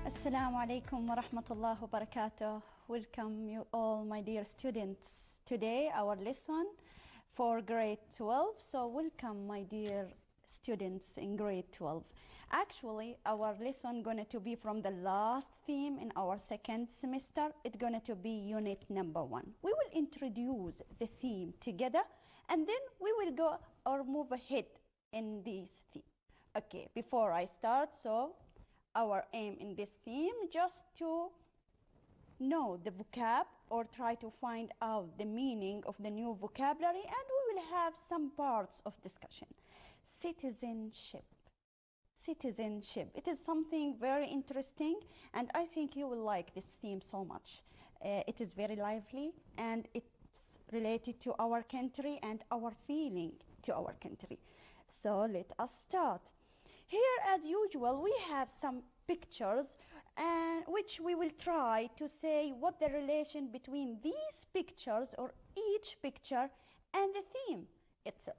Assalamu alaikum wa rahmatullahi wa barakatuh. Welcome you all, my dear students. Today our lesson for grade 12. So welcome, my dear students in grade 12. Actually, our lesson going to be from the last theme in our second semester. It's going to be unit number 1. We will introduce the theme together and then we will go or move ahead in this theme. Okay, before I start, so our aim in this theme just to know the vocab or try to find out the meaning of the new vocabulary, and we will have some parts of discussion. Citizenship. Citizenship. It is something very interesting and I think you will like this theme so much. It is very lively and it's related to our country and our feeling to our country. So let us start. Here, as usual, we have some pictures and which we will try to say what the relation between these pictures or each picture and the theme itself.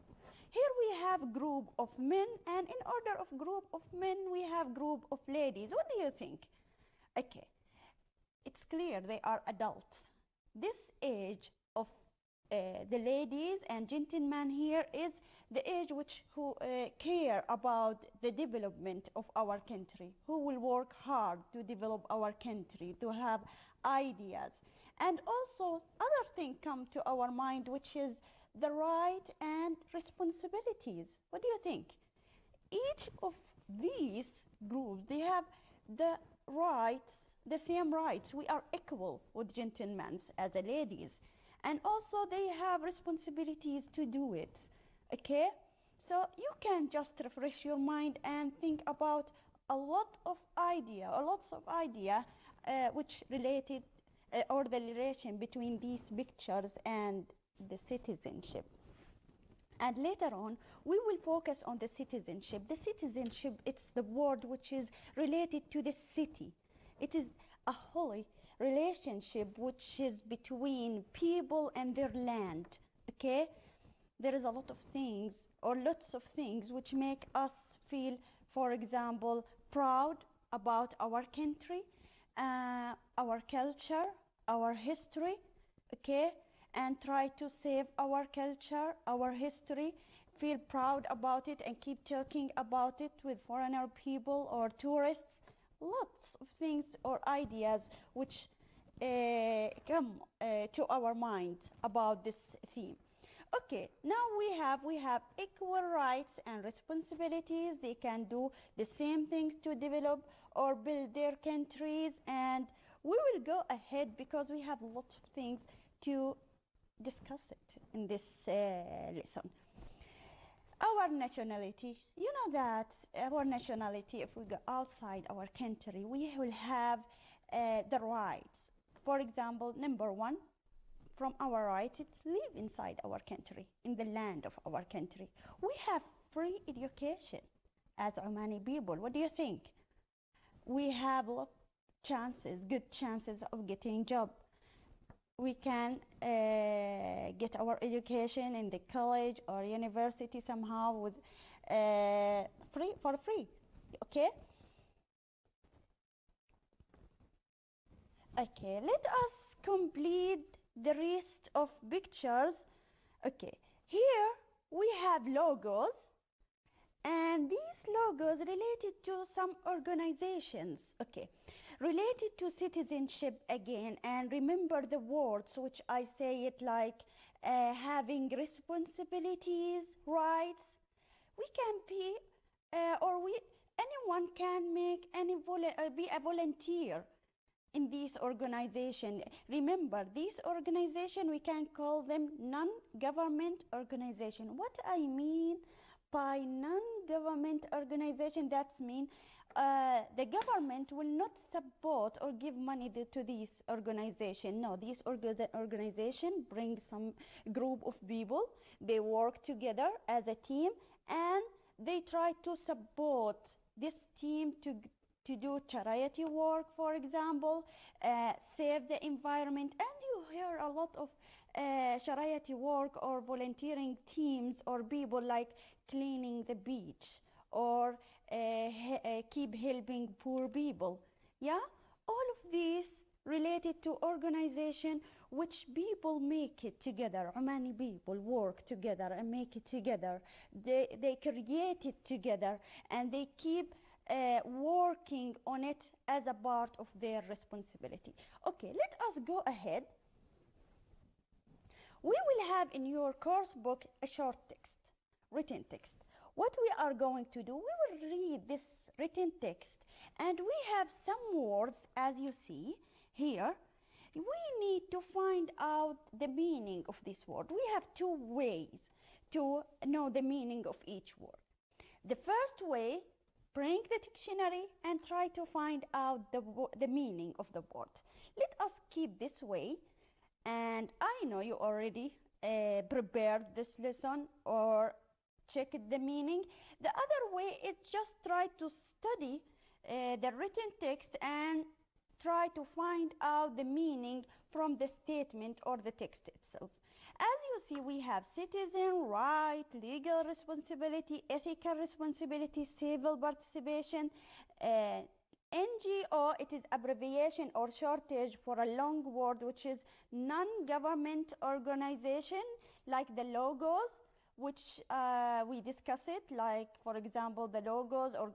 Here we have a group of men, and in order of group of men we have group of ladies. What do you think? Okay, it's clear they are adults. This age of the ladies and gentlemen here is the age who care about the development of our country, who will work hard to develop our country, to have ideas. And also other thing come to our mind, which is the right and responsibilities. What do you think? Each of these groups, they have the rights, the same rights. We are equal with gentlemen as the ladies. And also they have responsibilities to do it, okay? So you can just refresh your mind and think about lots of idea which related or the relation between these pictures and the citizenship. And later on, we will focus on the citizenship. The citizenship, it's the word which is related to the city. It is a holy relationship which is between people and their land, okay? There is a lot of things or lots of things which make us feel, for example, proud about our country, our culture, our history, okay? And try to save our culture, our history, feel proud about it and keep talking about it with foreigner people or tourists. Lots of things or ideas which come to our mind about this theme. Okay, now we have equal rights and responsibilities. They can do the same things to develop or build their countries, and we will go ahead because we have lots of things to discuss it in this lesson. Our nationality, you know that our nationality, if we go outside our country, we will have the rights. For example, number 1, from our rights, it's live inside our country, in the land of our country. We have free education as Omani people. What do you think? We have good chances of getting job. We can get our education in the college or university somehow with for free, okay? Okay, let us complete the rest of pictures. Okay, here we have logos, and these logos related to some organizations, okay? Related to citizenship again, and remember the words which I say it like having responsibilities, rights. We can be anyone can make be a volunteer in this organization. Remember, this organization, we can call them non-government organization. What I mean by non-government organization, that's mean the government will not support or give money to this organization. No, this organization brings some group of people. They work together as a team and they try to support this team to do charity work, for example, save the environment. And you hear a lot of charity work or volunteering teams or people like cleaning the beach or keep helping poor people. Yeah, all of these related to organization, which people make it together. Omani people work together and make it together. They create it together, and they keep working on it as a part of their responsibility. Okay, let us go ahead. We will have in your course book a short text, written text. What we are going to do, we will read this written text, and we have some words, as you see here. We need to find out the meaning of this word. We have two ways to know the meaning of each word. The first way, bring the dictionary and try to find out the meaning of the word. Let us keep this way, and I know you already prepared this lesson or checked the meaning. The other way is just try to study the written text and try to find out the meaning from the statement or the text itself. As you see, we have citizen, right, legal responsibility, ethical responsibility, civil participation. NGO, it is abbreviation or shortage for a long word, which is non-government organization, like the logos, which we discuss it, like, for example, the logos or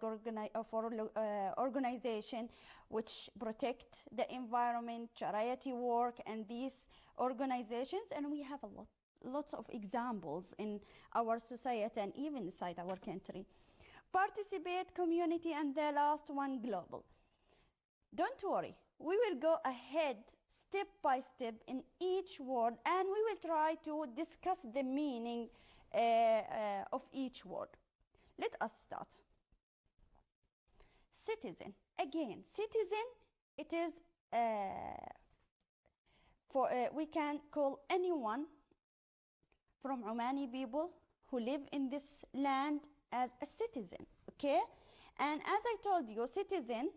organization which protect the environment, charity work, and these organizations. And we have lots of examples in our society and even inside our country. Participate, community, and the last one, global. Don't worry, we will go ahead step by step in each word, and we will try to discuss the meaning of each word. Let us start. Citizen. Again, citizen, it is we can call anyone from Omani people who live in this land as a citizen, okay? And as I told you, citizen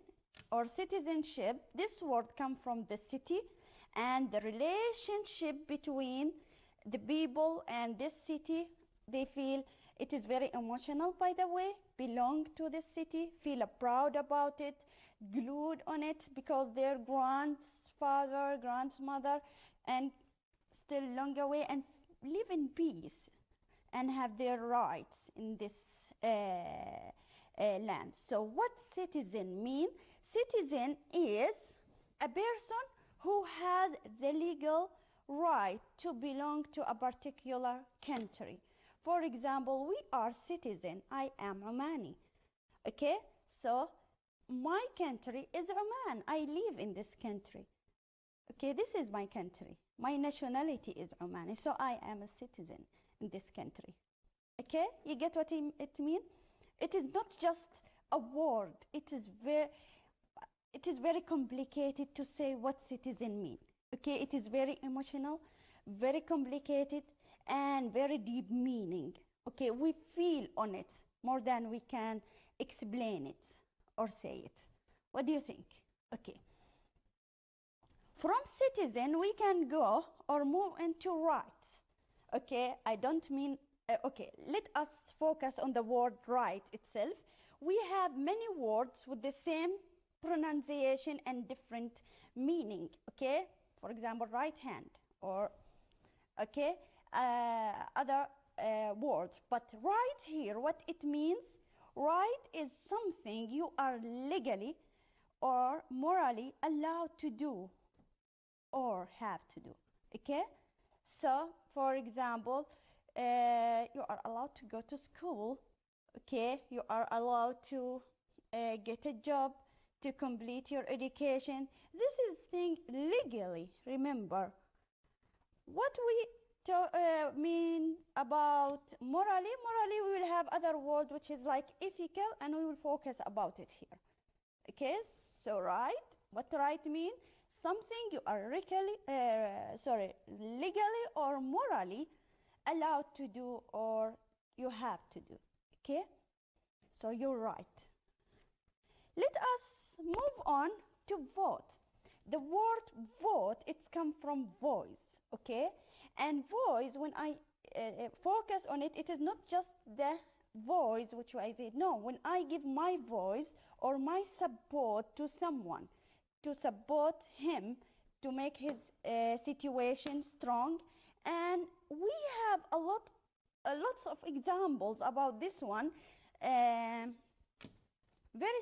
or citizenship, this word comes from the city, and the relationship between the people and this city, they feel it is very emotional, by the way, belong to the city, feel proud about it, glued on it because their grandfather, grandmother, and still long away, and live in peace and have their rights in this land. So what citizen mean? Citizen is a person who has the legal right to belong to a particular country. For example, we are citizen. I am Omani. Okay, so my country is Oman. I live in this country. Okay, this is my country. My nationality is Omani, so I am a citizen in this country. Okay, you get what it means? It is not just a word. It is very complicated to say what citizen mean. Okay, it is very emotional, very complicated, and very deep meaning. Okay, we feel on it more than we can explain it or say it. What do you think? Okay. From citizen, we can go or move into rights. Okay, I don't mean, okay, let us focus on the word right itself. We have many words with the same pronunciation and different meaning. Okay, for example, right hand, or okay, other words. But right here, what it means, right is something you are legally or morally allowed to do or have to do. Okay, so for example, you are allowed to go to school. Okay, you are allowed to get a job, to complete your education. This is thing legally. Remember, what we mean about morally, we will have other word which is like ethical, and we will focus about it here. Okay, so right, what right mean? Something you are legally or morally allowed to do or you have to do. Okay, so you're right. Let us move on to vote. The word vote, it's come from voice, okay? And voice, when I focus on it, it is not just the voice, which I said, no, when I give my voice or my support to someone, to support him, to make his situation strong. And we have lots of examples about this one. Very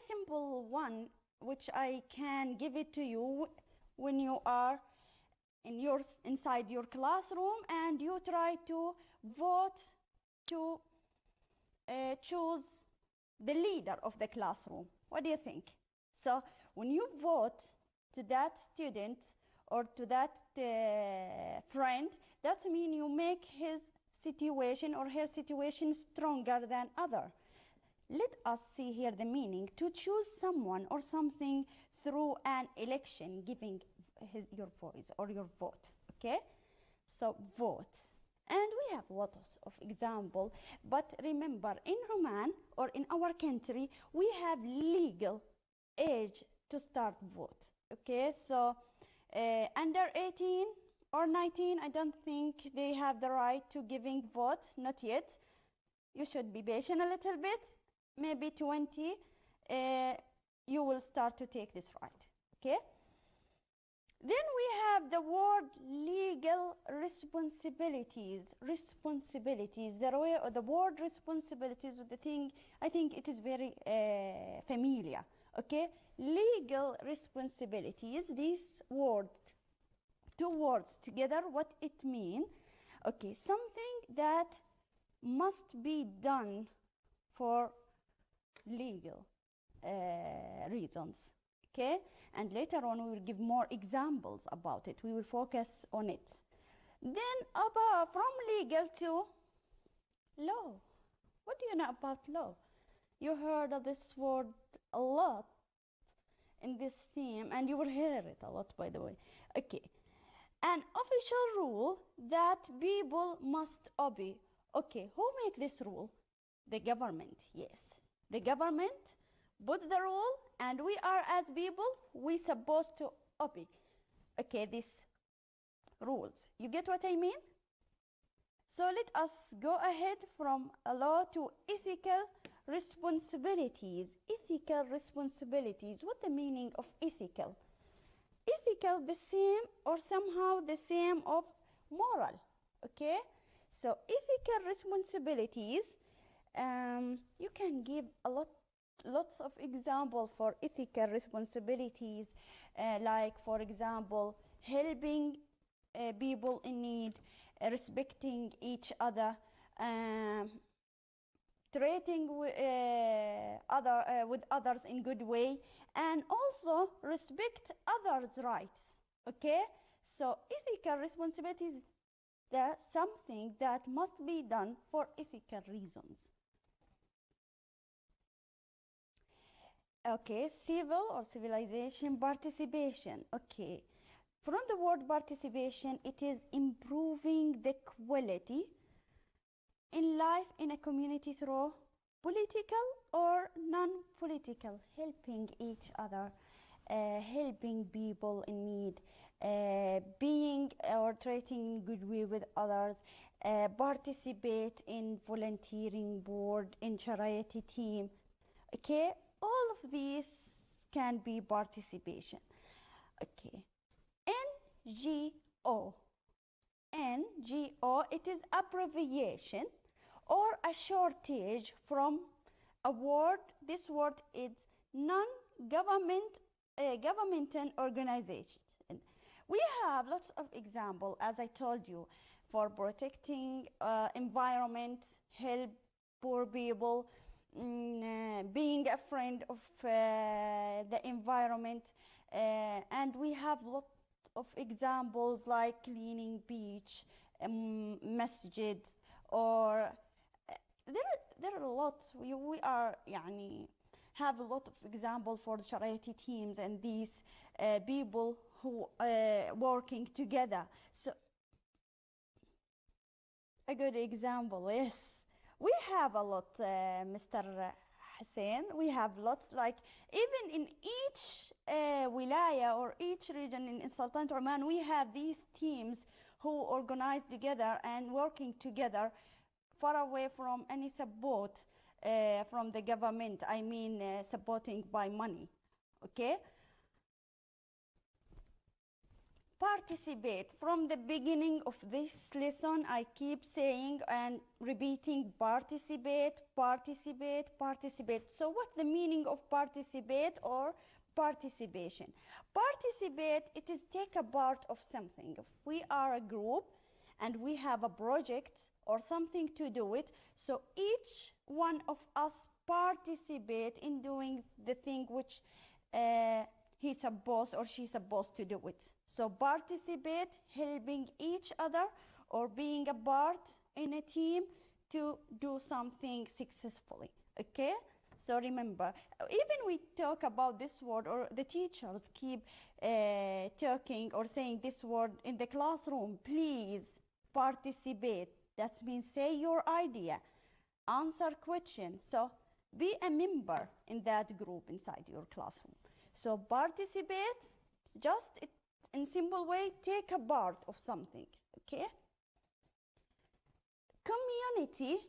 simple one, which I can give it to you when you are inside your classroom and you try to vote to choose the leader of the classroom. What do you think? So when you vote to that student or to that friend, that means you make his situation or her situation stronger than other. Let us see here the meaning. To choose someone or something through an election, giving your voice or your vote, okay? So vote. And we have lots of examples, but remember, in Oman or in our country, we have legal age to start vote, okay? So under 18 or 19, I don't think they have the right to giving vote, not yet. You should be patient a little bit. Maybe 20, you will start to take this right, okay? Then we have the word legal responsibilities. Responsibilities, the word responsibilities, the thing, I think it is very familiar, okay? Legal responsibilities, this word, two words together, what it means? Okay, something that must be done for legal reasons, okay? And later on we will give more examples about it. We will focus on it. Then from legal to law. What do you know about law? You heard of this word a lot in this theme, and you will hear it a lot, by the way. Okay, an official rule that people must obey. Okay, who make this rule? The government, yes. The government put the rule, and we are as people, we supposed to obey, okay, these rules. You get what I mean? So let us go ahead from a law to ethical responsibilities. Ethical responsibilities. What the meaning of ethical? Ethical, the same or somehow the same of moral, okay? So ethical responsibilities, you can give lots of examples for ethical responsibilities, like for example, helping people in need, respecting each other, treating with others in good way, and also respect others' rights, okay? So ethical responsibilities, that's something that must be done for ethical reasons. Okay, civil or civilization participation. Okay, from the word participation, it is improving the quality in life in a community through political or non-political, helping each other, helping people in need, being or treating in good way with others, participate in volunteering board, in charity team, okay? All of these can be participation. Okay, NGO. NGO, it is abbreviation or a shortage from a word. This word is governmental organization. We have lots of examples, as I told you, for protecting environment, help poor people, being a friend of the environment, and we have lots of examples like cleaning beach, masjid, or there are lots. We are have a lot of examples for the charity teams and these people who working together. So a good example, yes. We have a lot, Mr. Hussein. We have lots, like even in each wilaya or each region in Sultanate Oman, we have these teams who organize together and working together far away from any support from the government, I mean supporting by money, okay? Participate. From the beginning of this lesson, I keep saying and repeating participate, participate, participate. So what's the meaning of participate or participation? Participate, it is take a part of something. If we are a group and we have a project or something to do it, so each one of us participate in doing the thing which he's supposed or she's supposed to do it. So participate, helping each other or being a part in a team to do something successfully, okay? So remember, even we talk about this word, or the teachers keep talking or saying this word in the classroom, please participate. That means say your idea, answer questions. So be a member in that group inside your classroom. So participate, just in simple way, take a part of something, okay? Community,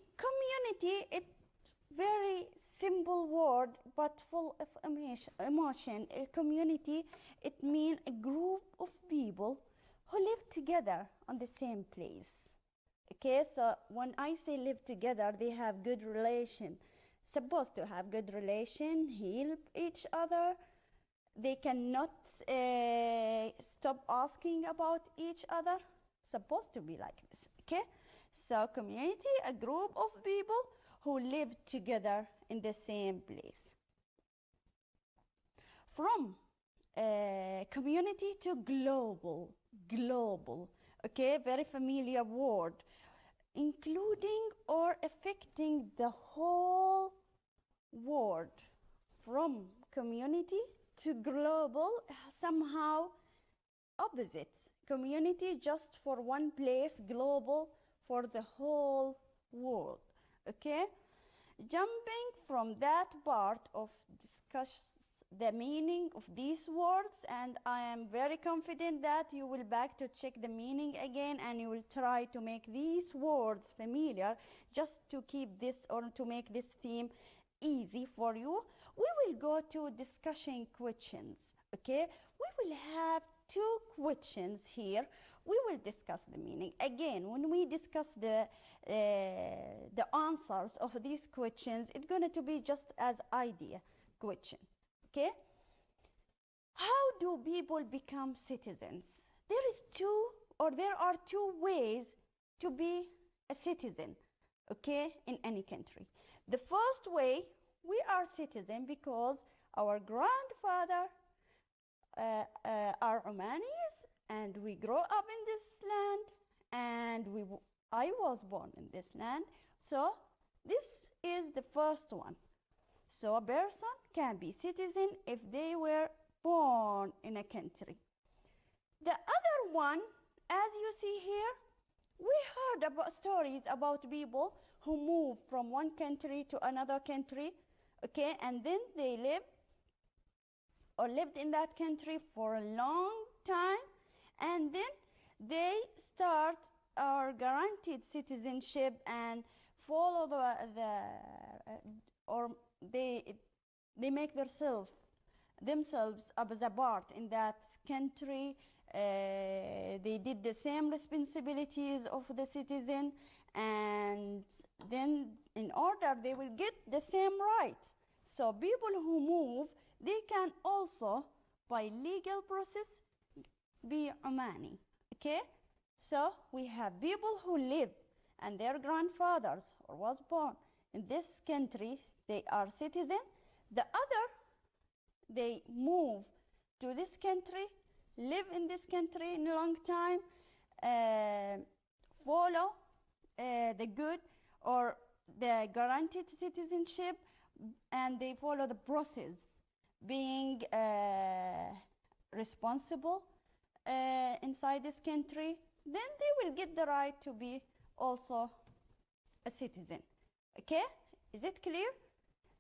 it's very simple word but full of emotion. A community, it means a group of people who live together on the same place. Okay, so when I say live together, they have good relation. Supposed to have good relation, help each other. They cannot stop asking about each other. Supposed to be like this, okay? So community, a group of people who live together in the same place. From community to global, okay, very familiar word, including or affecting the whole world. From community to global, somehow opposite. Community just for one place, global for the whole world, okay? Jumping from that part of discuss the meaning of these words, and I am very confident that you will back to check the meaning again and you will try to make these words familiar just to keep this or to make this theme easy for you. We will go to discussion questions, okay? We will have 2 questions here. We will discuss the meaning. Again, when we discuss the answers of these questions, it's going to be just as idea question, okay? How do people become citizens? There are two ways to be a citizen, okay, in any country. The first way, we are citizen because our grandfather are Omanis and we grow up in this land and I was born in this land. So this is the first one. So a person can be citizen if they were born in a country. The other one, as you see here, we heard about stories about people who move from one country to another country, okay, and then they lived in that country for a long time, and then they start or guaranteed citizenship and follow they make themselves up as a part in that country. They did the same responsibilities of the citizen, and then in order they will get the same right. So people who move, they can also by legal process be Omani, okay? So we have people who live and their grandfathers or was born in this country, they are citizen. The other, they move to this country, live in this country in a long time, follow the good or the guaranteed citizenship, and they follow the process, being responsible inside this country. Then they will get the right to be also a citizen, okay? Is it clear?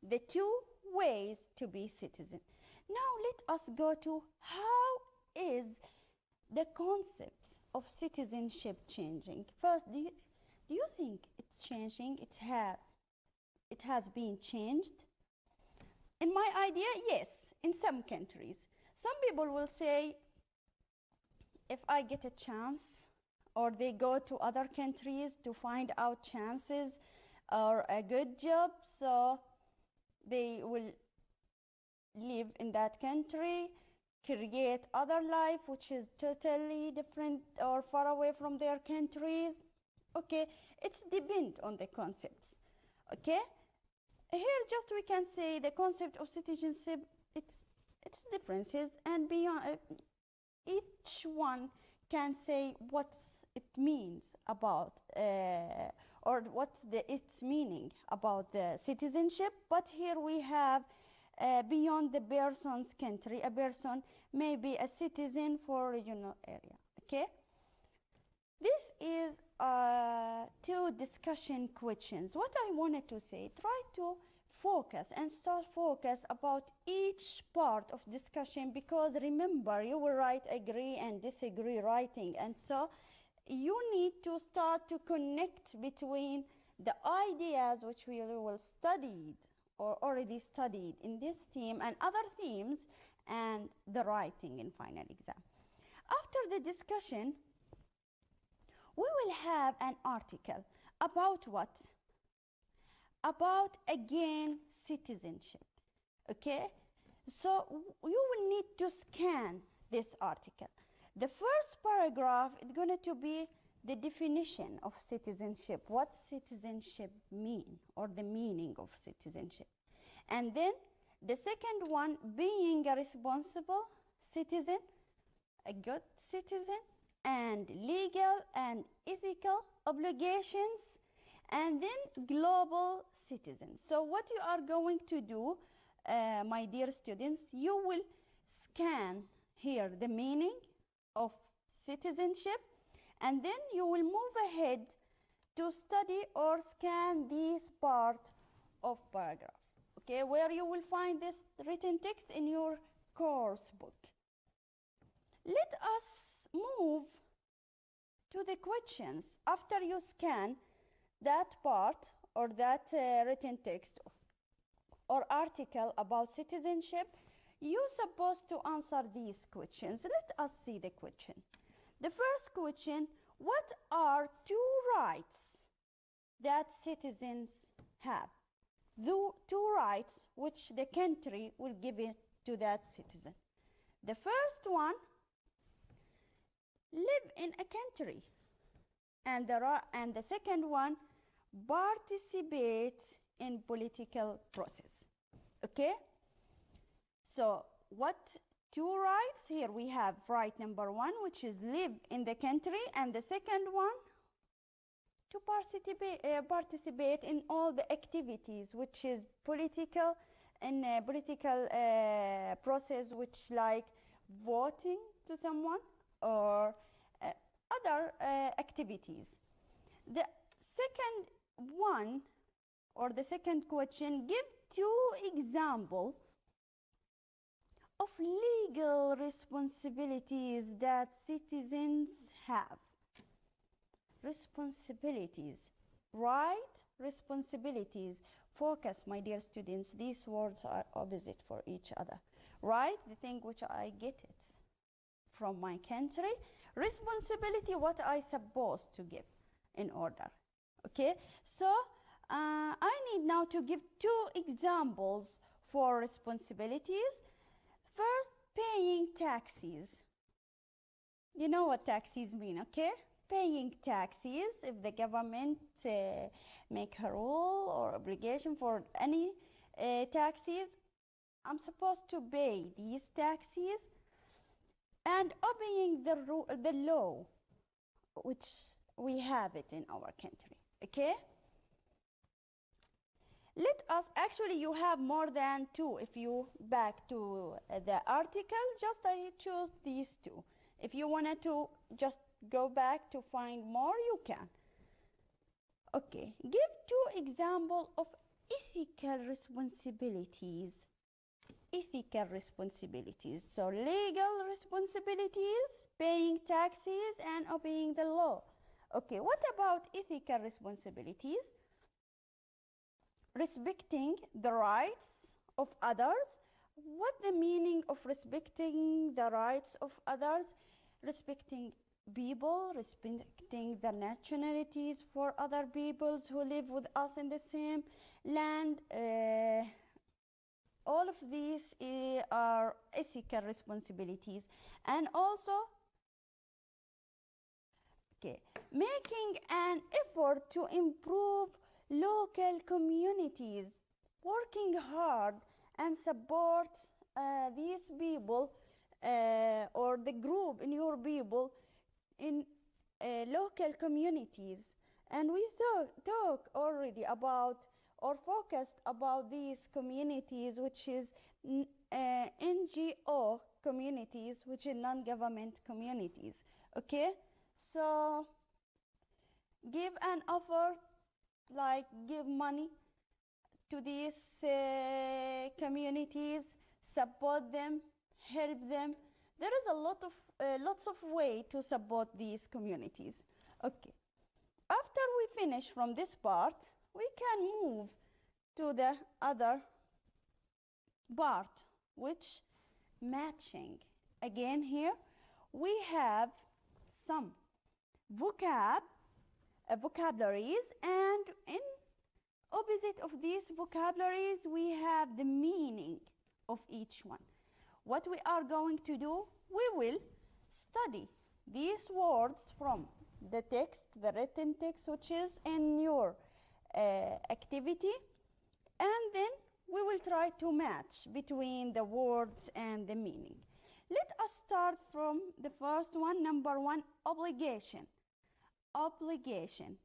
The 2 ways to be citizen. Now let us go to how is the concept of citizenship changing. First, do you think it's changing? it has been changed? In my idea, yes, in some countries. Some people will say, if I get a chance, or they go to other countries to find out chances or a good job, so they will live in that country, create other life which is totally different or far away from their countries. Okay, it's depend on the concepts. Okay, here just we can say the concept of citizenship, its differences, and beyond each one can say what it means about or what's its meaning about the citizenship. But here we have beyond the person's country, a person may be a citizen for regional area. Okay, this is two discussion questions. What I wanted to say, try to focus and start focus about each part of discussion, because remember, you will write agree and disagree writing, and so you need to start to connect between the ideas which we will studied or already studied in this theme and other themes, and the writing in final exam. After the discussion, we will have an article about what? About, again, citizenship. Okay, so you will need to scan this article. The first paragraph is going to be the definition of citizenship, what citizenship mean, or the meaning of citizenship. And then the second one, being a responsible citizen, a good citizen, and legal and ethical obligations, and then global citizen. So what you are going to do, my dear students, you will scan here the meaning of citizenship, and then you will move ahead to study or scan this part of paragraph, okay, where you will find this written text in your course book. Let us move to the questions. After you scan that part or that written text or article about citizenship, you're supposed to answer these questions. Let us see the question. The first question, what are two rights that citizens have? The two rights which the country will give it to that citizen. The first one, live in a country. And the second one, participate in political process. Okay? So what two rights? Here we have right number one, which is live in the country, and the second one, to participate in all the activities which is political and political process, which like voting to someone or other activities. The second one, or the second question, give two examples of legal responsibilities that citizens have. Responsibilities, right? Responsibilities. Focus, my dear students, these words are opposite for each other. Right, the thing which I get it from my country. Responsibility, what I supposed to give in order. Okay, so I need now to give two examples for responsibilities. First, paying taxes. You know what taxes mean, okay? Paying taxes. If the government make a rule or obligation for any taxes, I'm supposed to pay these taxes, and obeying the law, which we have it in our country. Okay? Let us, actually you have more than two. If you back to the article, just I choose these two. If you wanted to just go back to find more, you can. Okay, give two examples of ethical responsibilities. Ethical responsibilities. So legal responsibilities, paying taxes, and obeying the law. Okay, what about ethical responsibilities? respecting the rights of others. What the meaning of respecting the rights of others? Respecting people, respecting the nationalities for other peoples who live with us in the same land. All of these are ethical responsibilities. And also, making an effort to improve local communities, working hard and support these people or the group in your people in local communities. And we talk already about or focused about these communities, which is NGO communities, which is non-government communities. Okay, so give an offer, like give money to these communities, support them, help them. There is a lot of lots of way to support these communities. Okay, after we finish from this part, we can move to the other part, which matching. Again, here we have some vocabularies, and in opposite of these vocabularies we have the meaning of each one. What we are going to do, we will study these words from the text, the written text, which is in your activity, and then we will try to match between the words and the meaning. Let us start from the first one, number one, obligation. Obligation.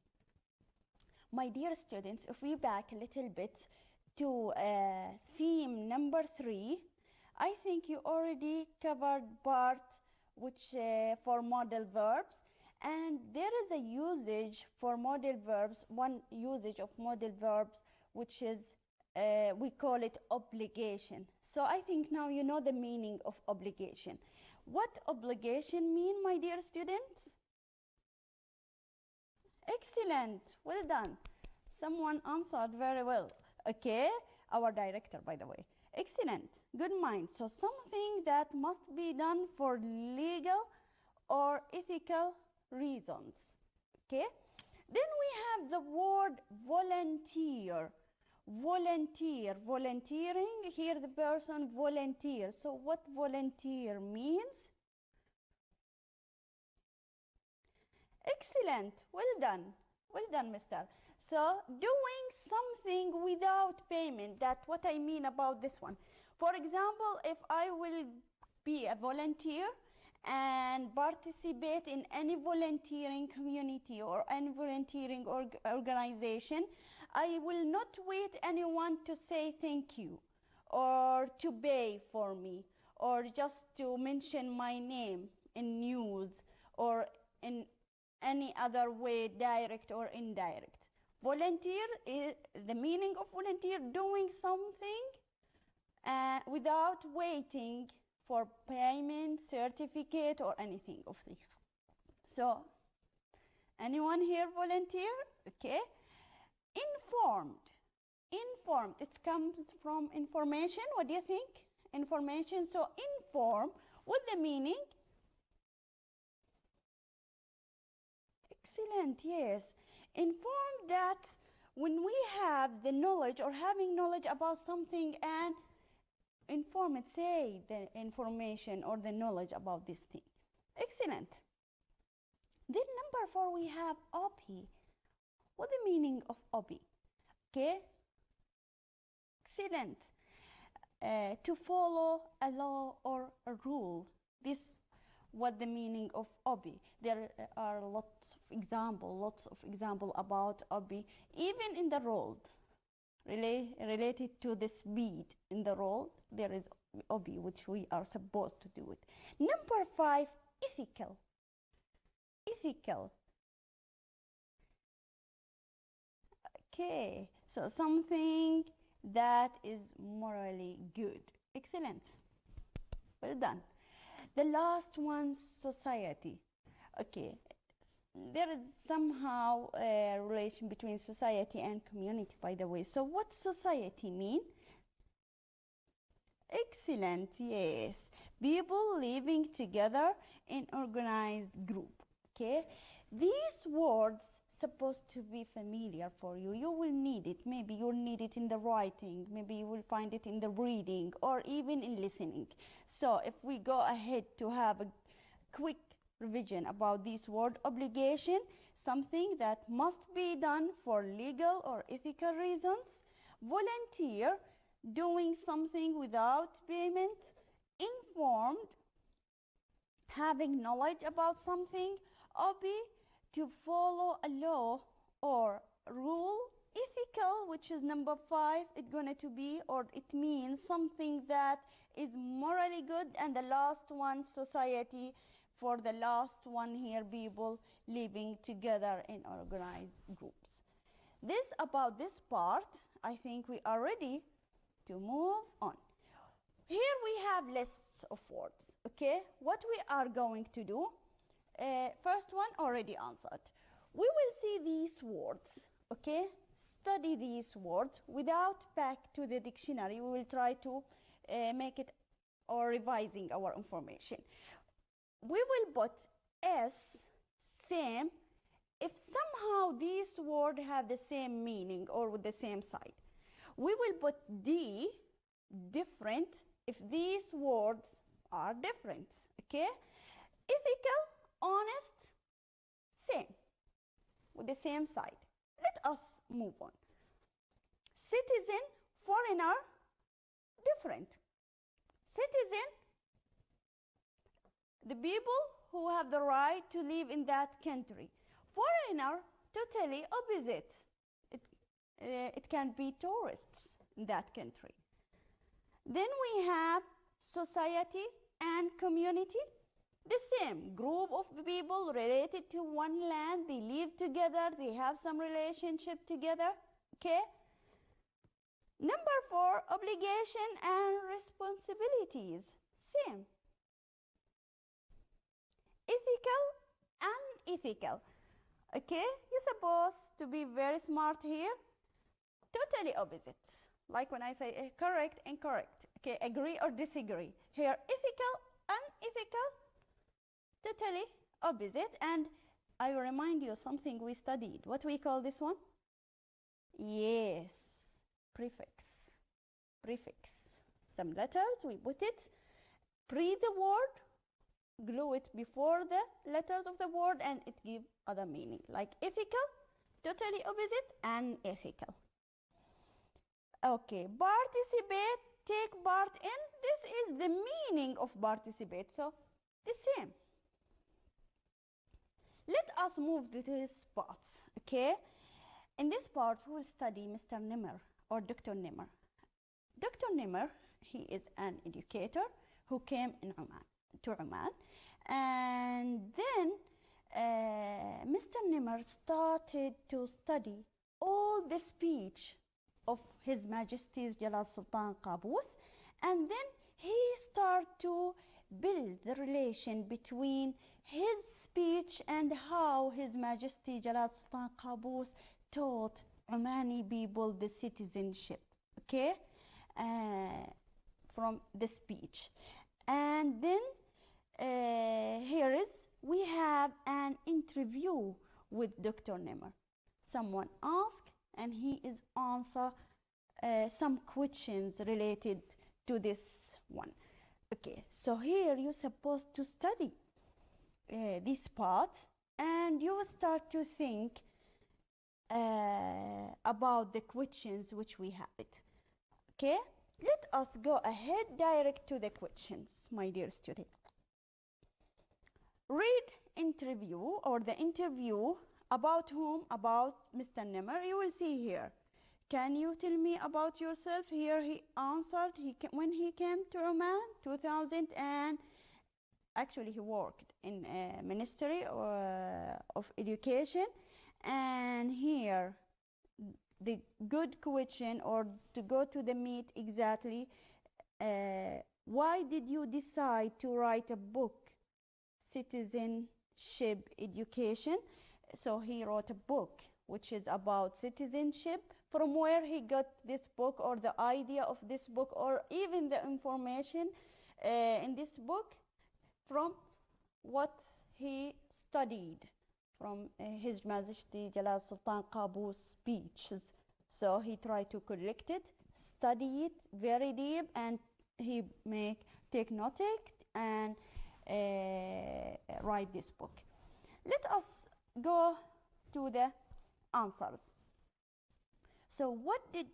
My dear students, if we back a little bit to theme number 3, I think you already covered part which for modal verbs, and there is a usage for modal verbs, one usage of modal verbs, which is we call it obligation. So I think now you know the meaning of obligation. What obligation mean, my dear students? Excellent, well done. Someone answered very well. Okay, our director, by the way. Excellent, good mind. So something that must be done for legal or ethical reasons. Okay, then we have the word volunteer. Volunteer, volunteering, here the person volunteer. So what volunteer means? Excellent, well done, mister. So doing something without payment, that's what I mean about this one. For example, if I will be a volunteer and participate in any volunteering community or any volunteering organization, I will not wait anyone to say thank you or to pay for me or just to mention my name in news or in any other way, direct or indirect. Volunteer is the meaning of volunteer, doing something without waiting for payment, certificate, or anything of this. So, anyone here volunteer? Okay. Informed. Informed. It comes from information. What do you think? Information. So, inform. What the meaning? Excellent. Yes. Informed that when we have the knowledge or having knowledge about something and inform it, say the information or the knowledge about this thing. Excellent. Then number 4 we have OPI. What the meaning of OPI? Okay. Excellent. To follow a law or a rule. This what the meaning of OPI. There are lots of example about OPI, even in the road. Related to the speed in the road, there is OPI, which we are supposed to do it. Number 5, ethical. Ethical. Okay, so something that is morally good. Excellent. Well done. The last one, society. Okay, there is somehow a relation between society and community, by the way. So what society mean? Excellent, yes. People living together in organized group, okay? These words supposed to be familiar for you. You will need it. Maybe you'll need it in the writing. Maybe you will find it in the reading or even in listening. So if we go ahead to have a quick revision about this word obligation, something that must be done for legal or ethical reasons. Volunteer, doing something without payment. Informed, having knowledge about something. Obey, to follow a law or rule. Ethical, which is number 5, it's going to be, or it means something that is morally good. And the last one, society, for the last one here, people living together in organized groups. This about this part. I think we are ready to move on. Here we have lists of words, okay? What we are going to do, first one already answered. We will see these words, okay? Study these words without back to the dictionary. We will try to make it or revising our information. We will put S, same, if somehow these words have the same meaning or with the same side. We will put D, different, if these words are different, okay? Ethical, honest, same, with the same side. Let us move on. Citizen, foreigner, different. Citizen, the people who have the right to live in that country. Foreigner, totally opposite. It can be tourists in that country. Then we have society and community. The same group of people related to one land. They live together. They have some relationship together. Okay. Number 4, obligation and responsibilities. Same. Ethical, unethical. Okay. You're supposed to be very smart here. Totally opposite. Like when I say correct, incorrect. Okay, agree or disagree. Here, ethical, unethical, totally opposite. And I will remind you something we studied. What we call this one? Yes, prefix. Prefix. Some letters, we put it pre the word, glue it before the letters of the word, and it gives other meaning. Like ethical, totally opposite, and ethical. Okay, participate, take part in. This is the meaning of participate, so the same. Let us move to this part, okay? In this part, we will study Mr. Nimmer or Dr. Nimmer. Dr. Nimmer, he is an educator who came to Oman. And then Mr. Nimmer started to study all the speech of His Majesty's Jalal Sultan Qaboos, and then he started to build the relation between his speech and how His Majesty Jalal Sultan Qaboos taught Omani people the citizenship, okay, from the speech. And then we have an interview with Dr. Nimmer. Someone asked and he is answer some questions related to this one. Okay, so here you're supposed to study this part, and you will start to think about the questions which we have it. Okay, let us go ahead direct to the questions, my dear student. Read interview or the interview. About whom? About Mr. Nimmer. You will see here. Can you tell me about yourself? Here he answered when he came to Oman, 2000, and actually he worked in Ministry of Education. And here the good question, or to go to the meat exactly, why did you decide to write a book, Citizenship Education? So he wrote a book which is about citizenship. From where he got this book, or the idea of this book, or even the information in this book? From what he studied from His Majesty Jalal Sultan Qaboos speeches. So he tried to collect it, study it very deep, and he take note and write this book. Let us go to the answers. So what did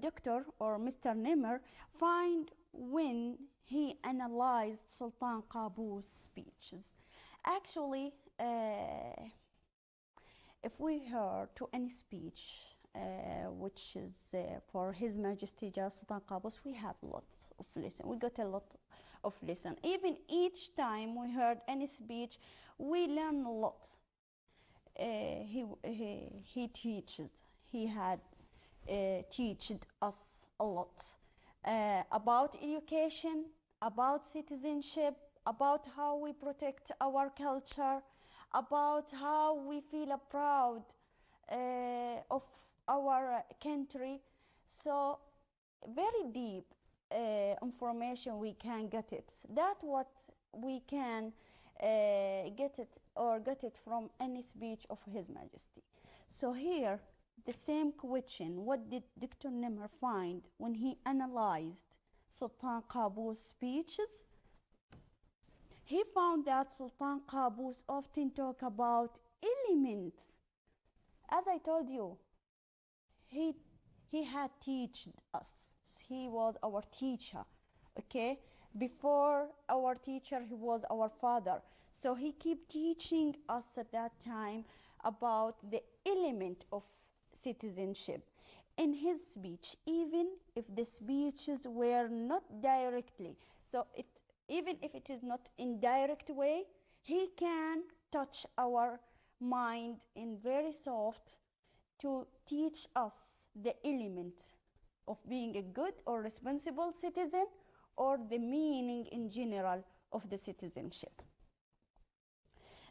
Dr. or Mr. Nimmer find when he analyzed Sultan Qaboos speeches? Actually, if we heard to any speech which is for His Majesty Jalal Sultan Qaboos, we have lots of listen. We got a lot of listen. Even each time we heard any speech, we learn a lot. He teaches. He had taught us a lot about education, about citizenship, about how we protect our culture, about how we feel proud of our country. So very deep information we can get it. That's what we can get it from any speech of His Majesty. So here, the same question, what did Dr. Nimmer find when he analyzed Sultan Qaboos speeches? He found that Sultan Qaboos often talk about elements. As I told you, he had taught us. He was our teacher, okay? Before our teacher, he was our father. So he kept teaching us at that time about the element of citizenship in his speech, even if the speeches were not directly. So even if it is not in direct way, he can touch our mind in very soft to teach us the element of being a good or responsible citizen, or the meaning in general of the citizenship.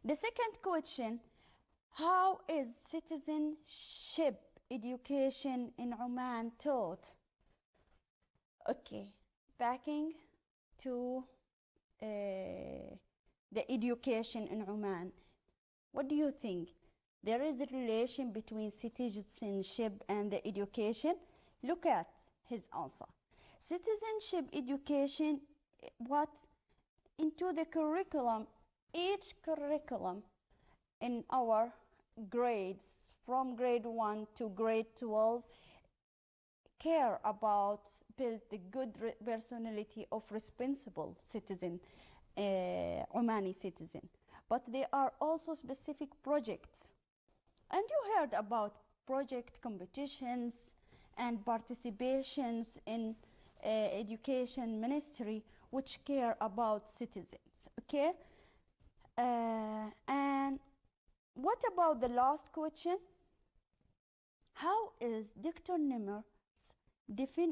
The second question, how is citizenship education in Oman taught? Okay, backing to the education in Oman. What do you think? There is a relation between citizenship and the education? Look at his answer. Citizenship education, what? Into the curriculum, each curriculum in our grades from grade 1 to grade 12 care about build the good personality of responsible citizen, Omani citizen. But there are also specific projects. And you heard about project competitions and participations in education ministry which care about citizens, okay? And what about the last question? How is Dr. Nimmer define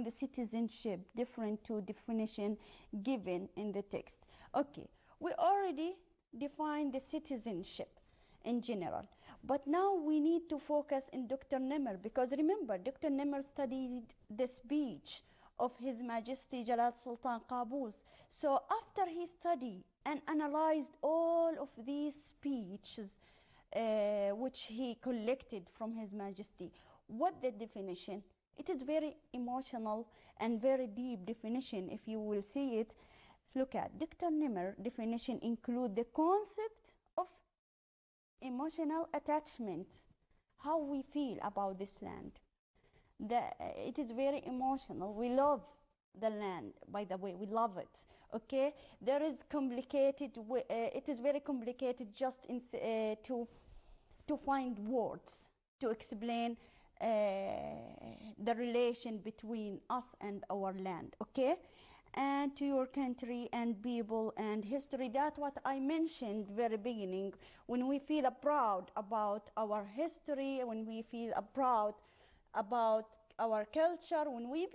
the citizenship different to definition given in the text? Okay, we already defined the citizenship in general, but now we need to focus in Dr. Nimmer, because remember, Dr. Nimmer studied the speech of His Majesty Jalal Sultan Qaboos. So after he studied and analyzed all of these speeches which he collected from His Majesty, what the definition? It is very emotional and very deep definition. If you will see it, look at Dr. Nimmer definition include the concept of emotional attachment, how we feel about this land. It is very emotional. We love the land, by the way, we love it, okay? There is complicated, it is very complicated just to find words to explain the relation between us and our land, okay? And to your country and people and history. That's what I mentioned very beginning. When we feel proud about our history, when we feel proud about our culture, when we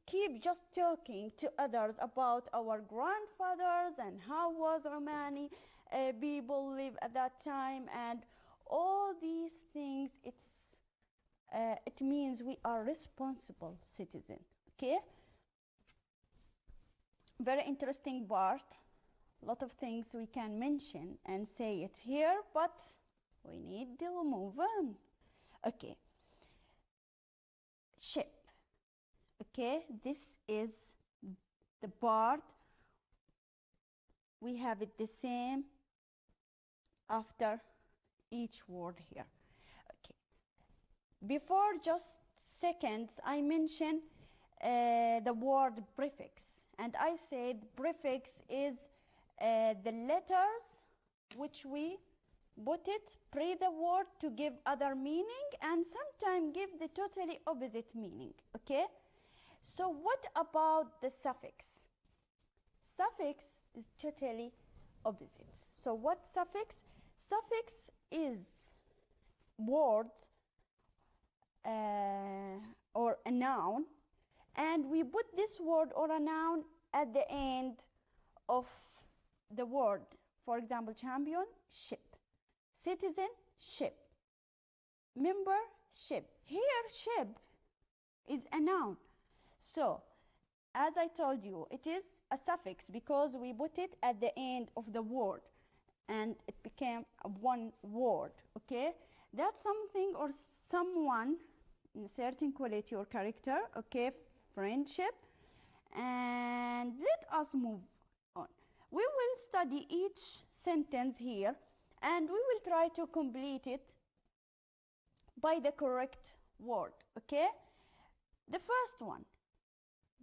keep just talking to others about our grandfathers and how was Omani people live at that time, and all these things, it means we are responsible citizen. Okay, very interesting part. A lot of things we can mention and say it here, but we need to move on. Okay, ship. Okay, this is the part. We have it the same after each word here. Okay, before just seconds I mentioned the word prefix, and I said prefix is the letters which we put it pre the word to give other meaning, and sometimes give the totally opposite meaning. Okay, so what about the suffix? Suffix is totally opposite. So what suffix? Suffix is words or a noun, and we put this word or a noun at the end of the word. For example, champion, ship. Citizen, ship. Member, ship. Here, ship is a noun. So, as I told you, it is a suffix because we put it at the end of the word, and it became one word. Okay, that's something or someone in a certain quality or character. Okay, friendship. And let us move on. We will study each sentence here, and we will try to complete it by the correct word. Okay, the first one.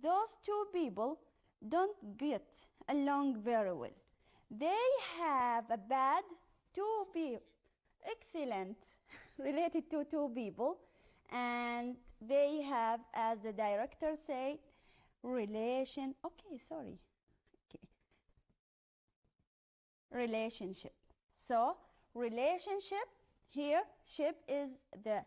Those two people don't get along very well. They have a bad two people. Excellent. Related to two people. And they have, as the director said, relation. Okay, sorry. Okay. Relationship. So, relationship, here, ship is the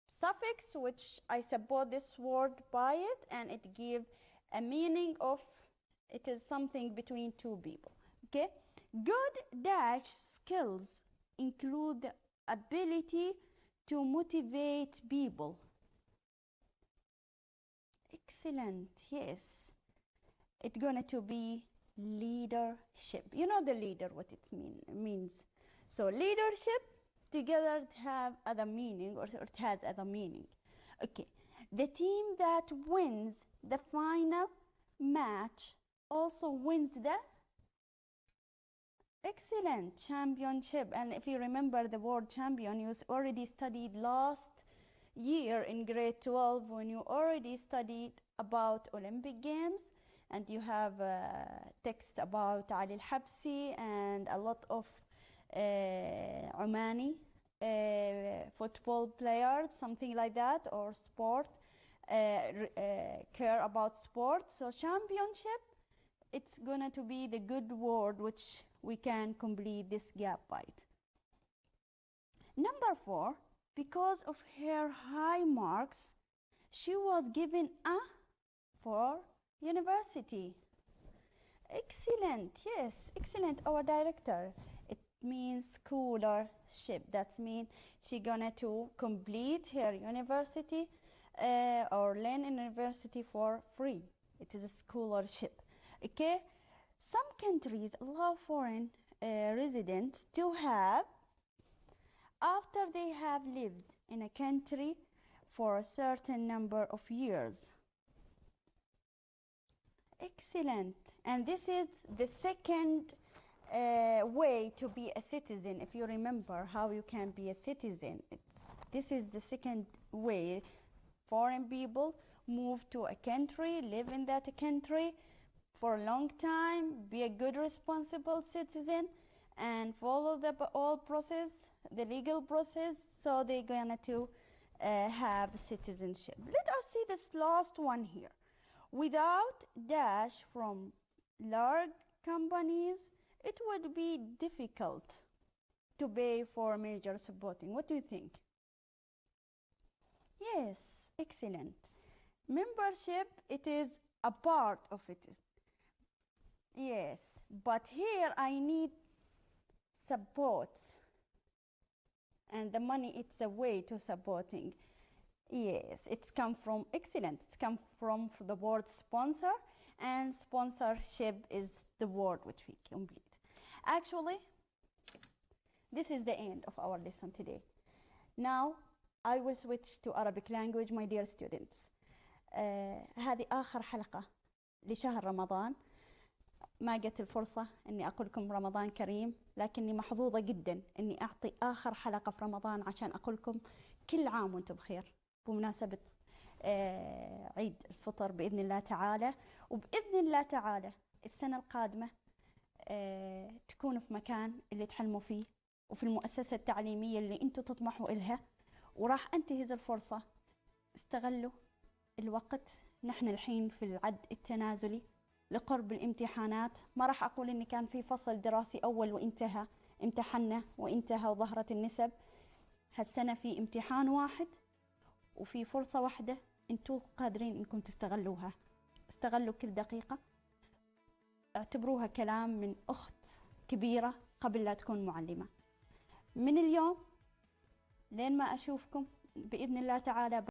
suffix which I support this word by it, and it gives a meaning of it is something between two people. Okay, good dash skills include the ability to motivate people. Excellent. Yes, it's going to be leadership. You know the leader, what it means. So leadership together have other meaning, or it has other meaning. Okay, the team that wins the final match also wins the excellent championship. And if you remember the word champion, you already studied last year in grade 12 when you already studied about Olympic Games, and you have a text about Ali al-Habsi and a lot of Omani football players, something like that, or sport, care about sport. So championship, it's gonna to be the good word which we can complete this gap by it. Number 4, because of her high marks, she was given a for university. Excellent. Yes, excellent. Our director. It means scholarship. That means she gonna to complete her university or learn in university for free. It is a scholarship. Okay. Some countries allow foreign residents to have, after they have lived in a country for a certain number of years. Excellent. And this is the second way to be a citizen. If you remember how you can be a citizen, this is the second way. Foreign people move to a country, live in that country for a long time, be a good responsible citizen, and follow the all process, the legal process, so they're gonna to have citizenship. Let us see this last one here. Without dash from large companies, it would be difficult to pay for major supporting. What do you think? Yes, excellent. Membership, it is a part of it. Yes, but here I need support, and the money it's a way to supporting. Yes, it's come from excellent. It's come from the word sponsor, and sponsorship is the word which we complete. Actually, this is the end of our lesson today. Now I will switch to Arabic language, my dear students. هذه آخر حلقة لشهر رمضان. ما جت الفرصة إني أقول لكم رمضان كريم، لكني محظوظة جدا إني أعطي آخر حلقة في رمضان عشان أقول لكم كل عام وأنتم بخير بمناسبة عيد الفطر بإذن الله تعالى. وبإذن الله تعالى السنة القادمة تكونوا في مكان اللي تحلموا فيه وفي المؤسسة التعليمية اللي أنتم تطمحوا إلها. وراح أنتهز الفرصة، استغلوا الوقت. نحن الحين في العد التنازلي لقرب الامتحانات. ما راح أقول إن كان في فصل دراسي أول وانتهى، امتحنا وانتهى وظهرت النسب. هالسنة في امتحان واحد وفي فرصة واحدة، انتوا قادرين انكم تستغلوها. استغلوا كل دقيقة، اعتبروها كلام من أخت كبيرة قبل لا تكون معلمة. من اليوم لين ما أشوفكم بإذن الله تعالى